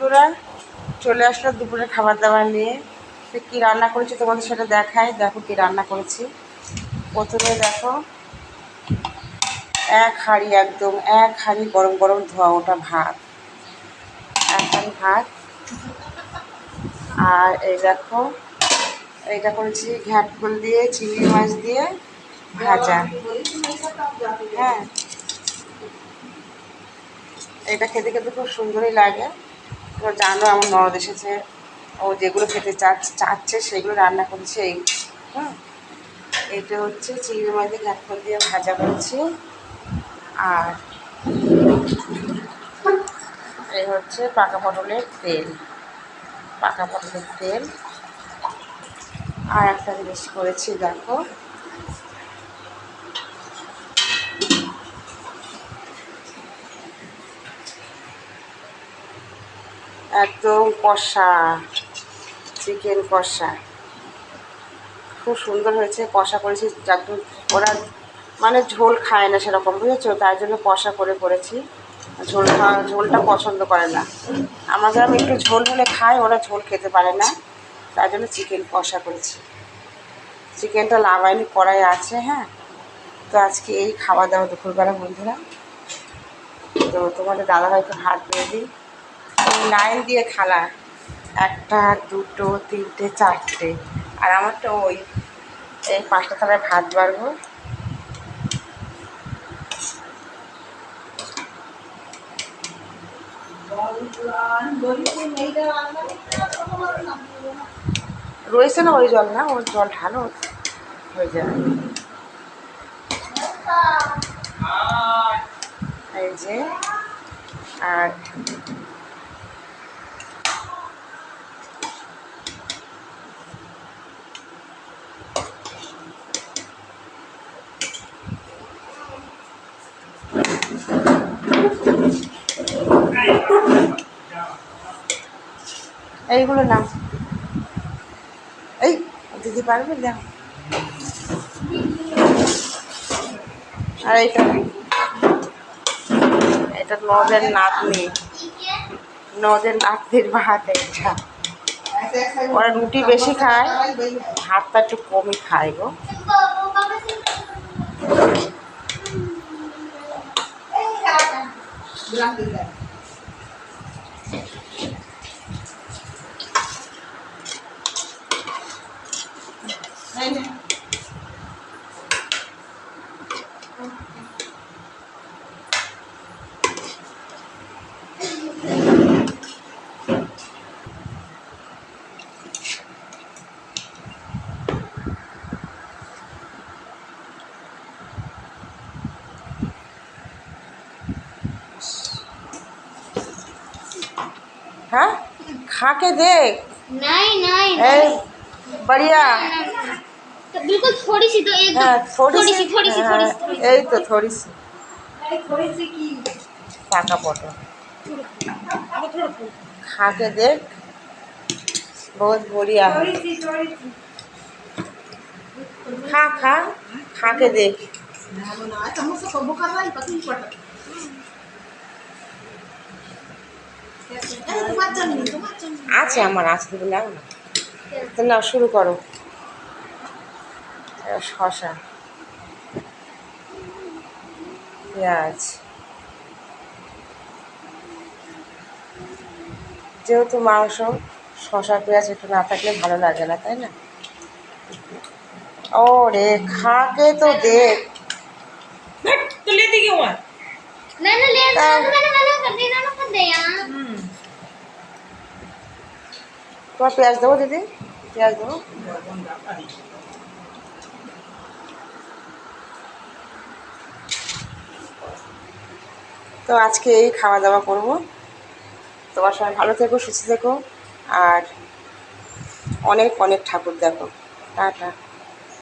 বন্ধুরা, চলে আসলো দুপুরে খাবার দাবার নিয়ে। তো কী রান্না করেছি তোমাদের সেটা দেখাই। দেখো কী রান্না করেছি। প্রথমে দেখো এক হাঁড়ি গরম গরম ধোয়া ওটা ভাত, এক হাঁড়ি ভাত। আর এই দেখো এইটা করেছি ঘ্যাটফুল দিয়ে চিংড়ি মাছ দিয়ে ভাজা। হ্যাঁ, এটা খেতে খেতে খুব সুন্দরই লাগে। তো জানো আমার ননদ এসেছে, ও যেগুলো খেতে চাচ্ছে সেগুলো রান্না করেছে। এই হ্যাঁ, এটা হচ্ছে চিংড়ি মাছ দিয়ে ঘ্যাটফুল দিয়ে ভাজা করেছি। আর এই হচ্ছে পাকা পটলের তেল। আর একটা জিনিস করেছি দেখো, একদম কষা চিকেন কষা, খুব সুন্দর হয়েছে। কষা করেছি একদম, ওরা মানে ঝোল খায় না সেরকম, বুঝেছো, তাই জন্য কষা করেছি। ঝোলটা পছন্দ করে না। আমাদের আমি একটু ঝোল হলে খাই, ওরা ঝোল খেতে পারে না, তাই জন্য চিকেন কষা করেছি। চিকেনটা লাগাইনি, কড়াই আছে। হ্যাঁ, তো আজকে এই খাওয়া দাওয়া দুপুরবেলা বন্ধুরা। তো তোমাদের দাদাভাইকে ভাত দিয়ে দিই, লাইন দিয়ে খালা, একটা দুটো তিনটে চারটে, আর আমারটা ওই এই 5টা থালায় ভাত বাড়বো। রয়েছে না ওই জল, না ওর জল ঢালো হয়ে যাবে। এই যে, আর এইগুলো না, এই দিদি পারবে দেখ। আর এটা নদের নাতনির ভাত। এইটা ওরা রুটি বেশি খায়, ভাতটা একটু কমই খায় গো। हाँ, खा के देख। नहीं, बढ़िया। तो बिल्कुल थोड़ी सी, तो एक हाँ, थोड़ी सी यही तो थोड़ी सी की पाका पटल खा के देख, बहुत बढ़िया है। खा के देख। আছে আমার, আছে দেবে না, তো না শুরু করো। শশা, পেঁয়াজ, যেহেতু মাংস, শশা পেঁয়াজ একটু না থাকলে ভালো লাগে না, তাই না? ও রে, खा के तो देख। तो ले दी क्यों है? मैंने ले लिया, मैंने मना कर दे यार। তোমার পেঁয়াজ দেবো দিদি, পেঁয়াজ দেবো। তো আজকে এই খাওয়া দাওয়া করবো। তোমার সবাই ভালো থেকো, সুস্থ থেকো, আর অনেক অনেক ঠাকুর দেখো। টাটা।